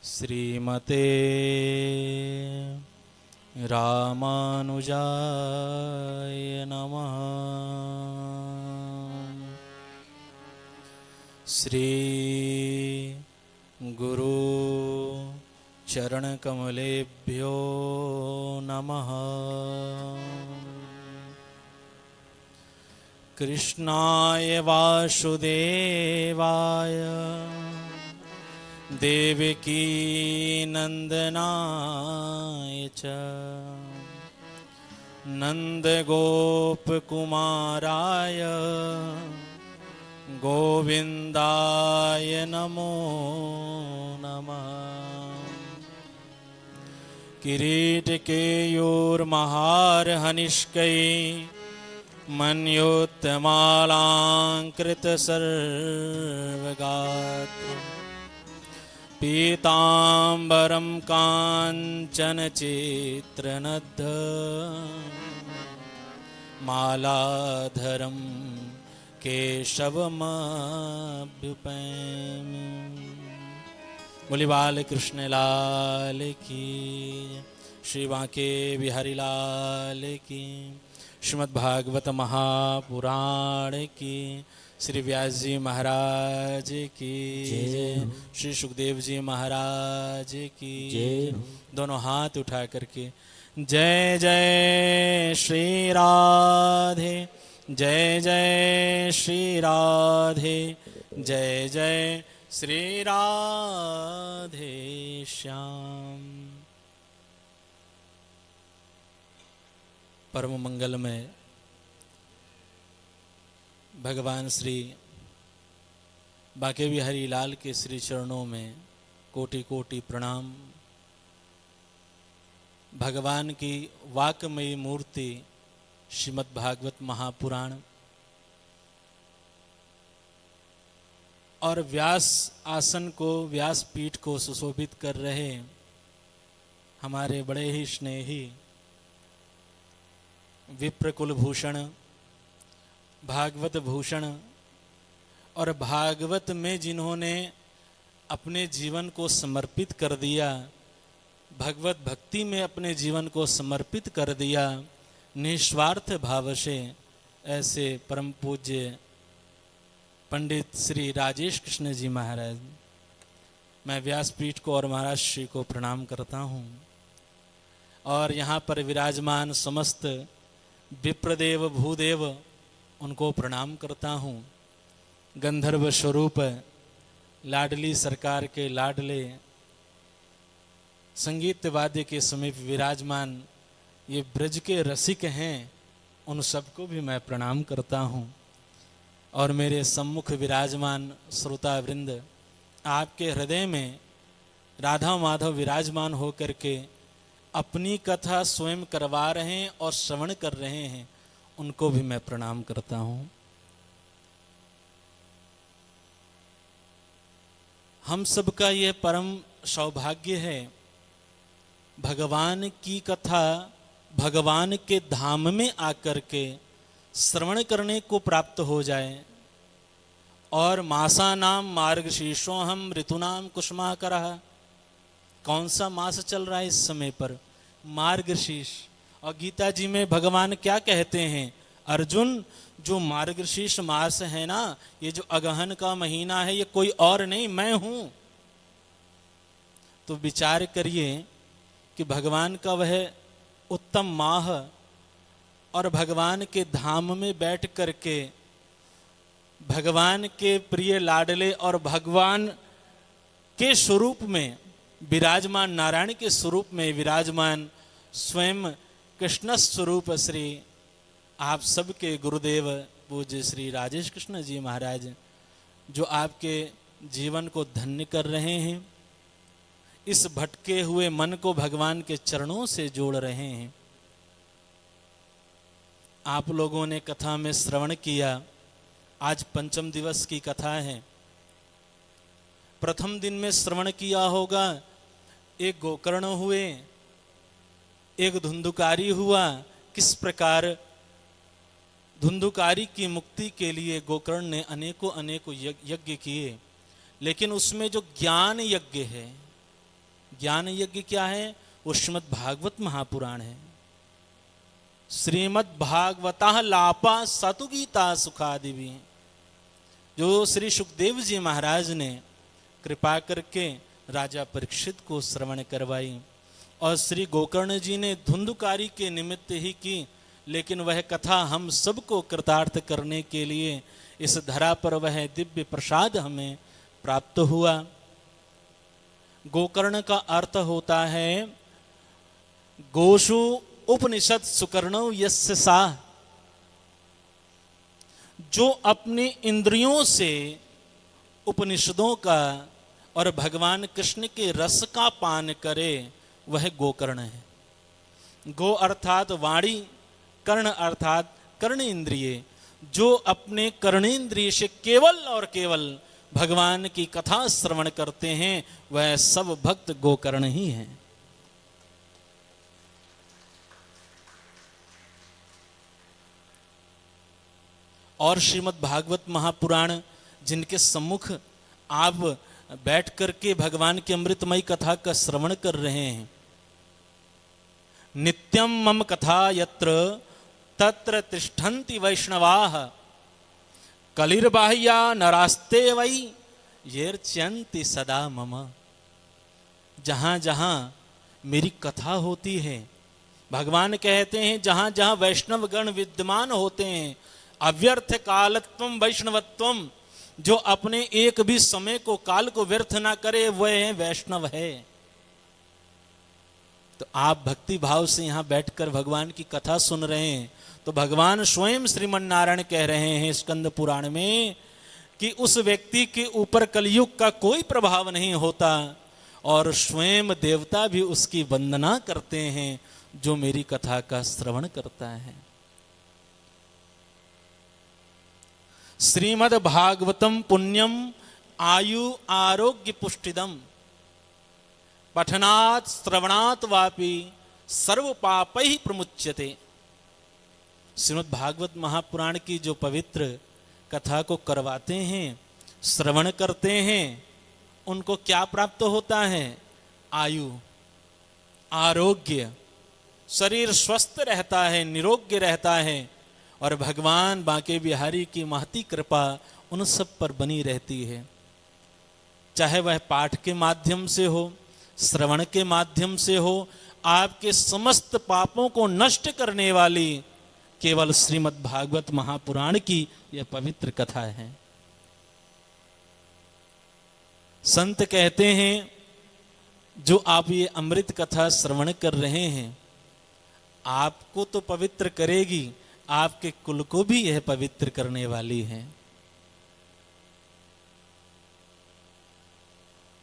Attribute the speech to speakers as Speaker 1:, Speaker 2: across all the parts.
Speaker 1: श्रीमते रामानुजाय नमः। श्री गुरु चरणकमलेभ्यो नमः। कृष्णाय वासुदेवाय देवकी नंदनाय च नंदगोपकुमाराय गोविंदाय नमो नमः। किरीटकेयूर्महार्हनिष्कै मन्योत्तमालाङ्कृतसर्वगात्रम् पीताम्बरं काञ्चनचित्रनद्ध मालाधरं केशवमभ्युपैमि। बोली बाल कृष्ण लाल की, श्री बांके बिहारी लाल की, श्रीमद् भागवत महापुराण की, श्री व्यास जी महाराज की जय, श्री सुखदेव जी महाराज की जय। दोनों हाथ उठा करके जय जय श्री राधे, जय जय श्री राधे, जय जय श्री राधे श्याम। परम मंगलमय भगवान श्री बांके बिहारी लाल के श्री चरणों में कोटि कोटि प्रणाम। भगवान की वाक्मयी मूर्ति श्रीमद् भागवत महापुराण और व्यास आसन को, व्यास पीठ को सुशोभित कर रहे हमारे बड़े ही स्नेही विप्र कुलभूषण, भागवत भूषण और भागवत में जिन्होंने अपने जीवन को समर्पित कर दिया, भगवत भक्ति में अपने जीवन को समर्पित कर दिया निस्वार्थ भाव से, ऐसे परम पूज्य पंडित श्री राजेश कृष्ण जी महाराज, मैं व्यासपीठ को और महाराज श्री को प्रणाम करता हूँ। और यहाँ पर विराजमान समस्त विप्रदेव भूदेव उनको प्रणाम करता हूँ। गंधर्व स्वरूप लाडली सरकार के लाडले संगीत वाद्य के समीप विराजमान ये ब्रज के रसिक हैं, उन सबको भी मैं प्रणाम करता हूँ। और मेरे सम्मुख विराजमान श्रोता वृंद, आपके हृदय में राधा माधव विराजमान होकर के अपनी कथा स्वयं करवा रहे हैं और श्रवण कर रहे हैं, उनको भी मैं प्रणाम करता हूँ। हम सबका यह परम सौभाग्य है, भगवान की कथा भगवान के धाम में आकर के श्रवण करने को प्राप्त हो जाए। और मासानाम मार्गशीर्षोऽहं ऋतूनां कुसुमाकरः, कौन सा मास चल रहा है इस समय पर? मार्गशीर्ष। और गीता जी में भगवान क्या कहते हैं? अर्जुन, जो मार्गशीर्ष मास है ना, ये जो अगहन का महीना है, ये कोई और नहीं, मैं हूं। तो विचार करिए कि भगवान का वह उत्तम माह और भगवान के धाम में बैठ करके भगवान के प्रिय लाडले और भगवान के स्वरूप में विराजमान, नारायण के स्वरूप में विराजमान स्वयं कृष्ण स्वरूप श्री आप सबके गुरुदेव पूज्य श्री राजेश कृष्ण जी महाराज, जो आपके जीवन को धन्य कर रहे हैं, इस भटके हुए मन को भगवान के चरणों से जोड़ रहे हैं। आप लोगों ने कथा में श्रवण किया, आज पंचम दिवस की कथा है। प्रथम दिन में श्रवण किया होगा, एक गोकर्ण हुए, एक धुंधुकारी हुआ। किस प्रकार धुंधुकारी की मुक्ति के लिए गोकर्ण ने अनेकों अनेकों यज्ञ किए, लेकिन उसमें जो ज्ञान यज्ञ है, ज्ञान यज्ञ क्या है? वो श्रीमद् भागवत महापुराण है। श्रीमद् भागवता लापा सतु गीता सुखादिवी, जो श्री सुखदेव जी महाराज ने कृपा करके राजा परीक्षित को श्रवण करवाई, और श्री गोकर्ण जी ने धुंधुकारी के निमित्त ही की, लेकिन वह कथा हम सबको कृतार्थ करने के लिए इस धरा पर वह दिव्य प्रसाद हमें प्राप्त हुआ। गोकर्ण का अर्थ होता है गोषु उपनिषद सुकर्णो यस्य सा, जो अपने इंद्रियों से उपनिषदों का और भगवान कृष्ण के रस का पान करे वह गोकर्ण है। गो अर्थात वाणी, कर्ण अर्थात कर्ण इंद्रिय, जो अपने कर्णेंद्रिय से केवल और केवल भगवान की कथा श्रवण करते हैं वह सब भक्त गोकर्ण ही हैं। और श्रीमद् भागवत महापुराण जिनके सम्मुख आप बैठ करके भगवान की अमृतमयी कथा का श्रवण कर रहे हैं, नित्यम मम कथा यत्र तत्र तिष्ठन्ति वैष्णवाः कलिर्बाह्या नरास्ते वै येर्च्यन्ति सदा मम। जहां जहां मेरी कथा होती है, भगवान कहते हैं जहां जहां वैष्णव गण विद्यमान होते हैं, अव्यर्थ कालत्वम वैष्णवत्वम, जो अपने एक भी समय को काल को व्यर्थ ना करे वह वैष्णव है। तो आप भक्ति भाव से यहां बैठकर भगवान की कथा सुन रहे हैं, तो भगवान स्वयं श्रीमन नारायण कह रहे हैं स्कंद पुराण में कि उस व्यक्ति के ऊपर कलयुग का कोई प्रभाव नहीं होता, और स्वयं देवता भी उसकी वंदना करते हैं जो मेरी कथा का श्रवण करता है। श्रीमद् भागवतम पुण्यम आयु आरोग्य पुष्टिदम पठनात् श्रवणात् वापि सर्व पापैः प्रमुच्यते। श्रीमद् भागवत महापुराण की जो पवित्र कथा को करवाते हैं, श्रवण करते हैं, उनको क्या प्राप्त होता है? आयु, आरोग्य, शरीर स्वस्थ रहता है, निरोग्य रहता है, और भगवान बांके बिहारी की महती कृपा उन सब पर बनी रहती है। चाहे वह पाठ के माध्यम से हो, श्रवण के माध्यम से हो, आपके समस्त पापों को नष्ट करने वाली केवल श्रीमद् भागवत महापुराण की यह पवित्र कथा है। संत कहते हैं जो आप ये अमृत कथा श्रवण कर रहे हैं, आपको तो पवित्र करेगी, आपके कुल को भी यह पवित्र करने वाली है।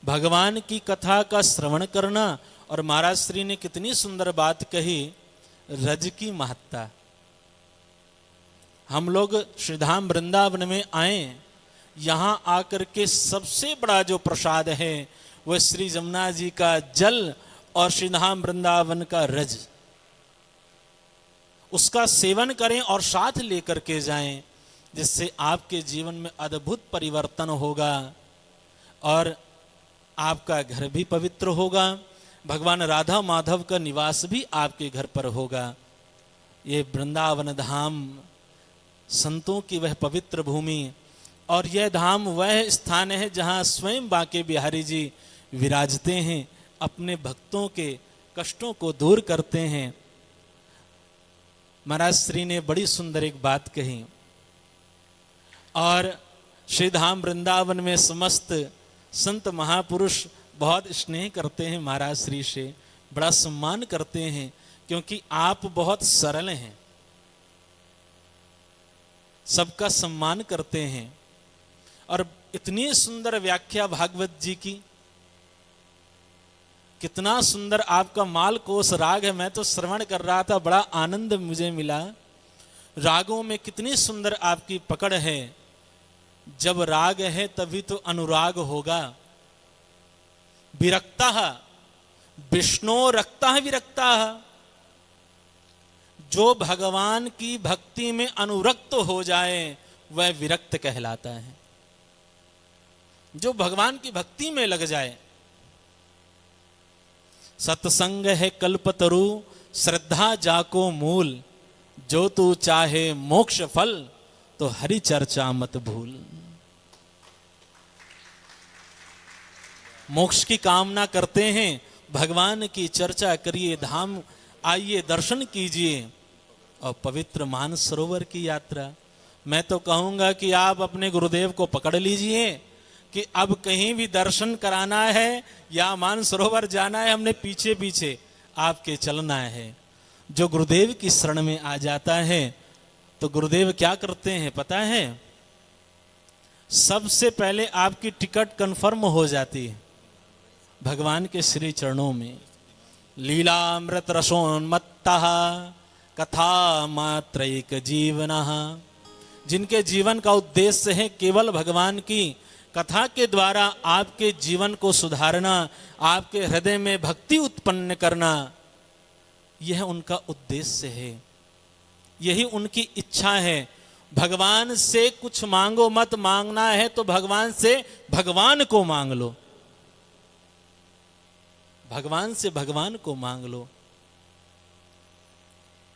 Speaker 1: भगवान की कथा का श्रवण करना, और महाराज श्री ने कितनी सुंदर बात कही, रज की महत्ता। हम लोग श्रीधाम वृंदावन में आए, यहां आकर के सबसे बड़ा जो प्रसाद है वह श्री जमुना जी का जल और श्रीधाम वृंदावन का रज, उसका सेवन करें और साथ लेकर के जाएं, जिससे आपके जीवन में अद्भुत परिवर्तन होगा और आपका घर भी पवित्र होगा, भगवान राधा माधव का निवास भी आपके घर पर होगा। ये वृंदावन धाम संतों की वह पवित्र भूमि, और यह धाम वह स्थान है जहां स्वयं बांके बिहारी जी विराजते हैं, अपने भक्तों के कष्टों को दूर करते हैं। महाराज श्री ने बड़ी सुंदर एक बात कही, और श्री धाम वृंदावन में समस्त संत महापुरुष बहुत स्नेह करते हैं महाराज श्री से, बड़ा सम्मान करते हैं, क्योंकि आप बहुत सरल हैं, सबका सम्मान करते हैं। और इतनी सुंदर व्याख्या भागवत जी की, कितना सुंदर आपका मालकोस राग है। मैं तो श्रवण कर रहा था, बड़ा आनंद मुझे मिला। रागों में कितनी सुंदर आपकी पकड़ है। जब राग है तभी तो अनुराग होगा। विरक्ता विष्णु रक्ता विरक्ता, जो भगवान की भक्ति में अनुरक्त हो जाए वह विरक्त कहलाता है। जो भगवान की भक्ति में लग जाए, सत्संग है कल्पतरु श्रद्धा जाको मूल, जो तू चाहे मोक्ष फल तो हरि चर्चा मत भूल। मोक्ष की कामना करते हैं, भगवान की चर्चा करिए, धाम आइए, दर्शन कीजिए और पवित्र मानसरोवर की यात्रा। मैं तो कहूंगा कि आप अपने गुरुदेव को पकड़ लीजिए कि अब कहीं भी दर्शन कराना है या मानसरोवर जाना है, हमने पीछे पीछे आपके चलना है। जो गुरुदेव की शरण में आ जाता है तो गुरुदेव क्या करते हैं पता है? सबसे पहले आपकी टिकट कंफर्म हो जाती है भगवान के श्री चरणों में। लीलामृत रसोन्मत्तः कथा मात्रैक जीवनः, जिनके जीवन का उद्देश्य है केवल भगवान की कथा के द्वारा आपके जीवन को सुधारना, आपके हृदय में भक्ति उत्पन्न करना, यह उनका उद्देश्य है, यही उनकी इच्छा है। भगवान से कुछ मांगो मत, मांगना है तो भगवान से भगवान को मांग लो, भगवान से भगवान को मांग लो।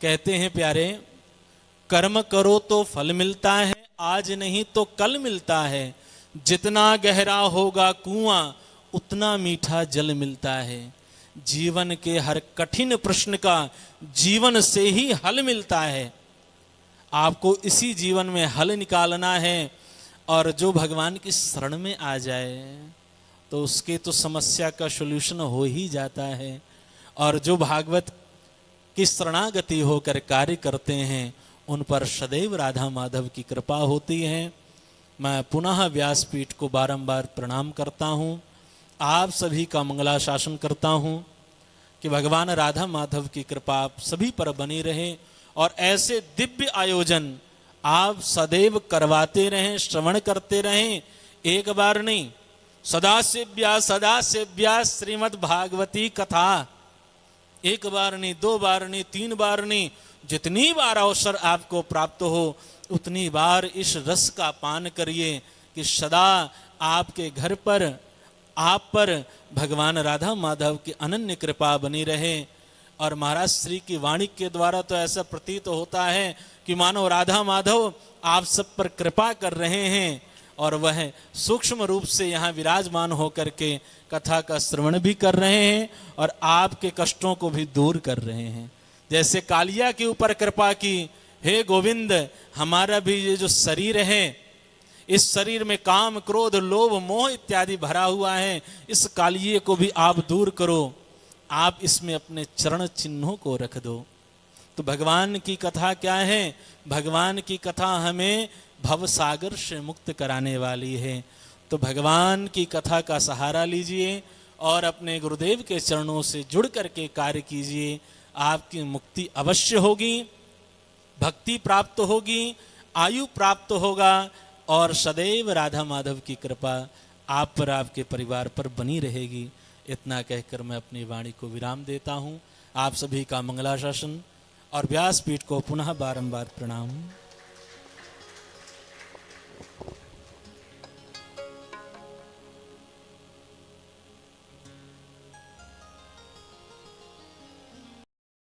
Speaker 1: कहते हैं प्यारे, कर्म करो तो फल मिलता है, आज नहीं तो कल मिलता है। जितना गहरा होगा कुआं उतना मीठा जल मिलता है। जीवन के हर कठिन प्रश्न का जीवन से ही हल मिलता है। आपको इसी जीवन में हल निकालना है और जो भगवान की शरण में आ जाए तो उसके तो समस्या का सॉल्यूशन हो ही जाता है। और जो भागवत की शरणागति होकर कार्य करते हैं उन पर सदैव राधा माधव की कृपा होती है। मैं पुनः व्यासपीठ को बारंबार प्रणाम करता हूँ, आप सभी का मंगलाशासन करता हूँ कि भगवान राधा माधव की कृपा आप सभी पर बनी रहे और ऐसे दिव्य आयोजन आप सदैव करवाते रहें, श्रवण करते रहें। एक बार नहीं, सदा सेव्या श्रीमद् भागवती कथा, एक बार नहीं, दो बार नहीं, तीन बार नहीं, जितनी बार अवसर आपको प्राप्त हो उतनी बार इस रस का पान करिए कि सदा आपके घर पर, आप पर भगवान राधा माधव की अनन्य कृपा बनी रहे। और महाराज श्री की वाणी के द्वारा तो ऐसा प्रतीत होता है कि मानो राधा माधव आप सब पर कृपा कर रहे हैं और वह सूक्ष्म रूप से यहाँ विराजमान होकर के कथा का श्रवण भी कर रहे हैं और आपके कष्टों को भी दूर कर रहे हैं। जैसे कालिया के ऊपर कृपा की, हे गोविंद हमारा भी ये जो शरीर है, इस शरीर में काम क्रोध लोभ मोह इत्यादि भरा हुआ है, इस कालिये को भी आप दूर करो, आप इसमें अपने चरण चिन्हों को रख दो। तो भगवान की कथा क्या है? भगवान की कथा हमें भव सागर से मुक्त कराने वाली है। तो भगवान की कथा का सहारा लीजिए और अपने गुरुदेव के चरणों से जुड़ करके कार्य कीजिए। आपकी मुक्ति अवश्य होगी, भक्ति प्राप्त होगी, आयु प्राप्त होगा और सदैव राधा माधव की कृपा आप पर, आपके परिवार पर बनी रहेगी। इतना कहकर मैं अपनी वाणी को विराम देता हूँ। आप सभी का मंगलाशासन और व्यासपीठ को पुनः बारंबार प्रणाम।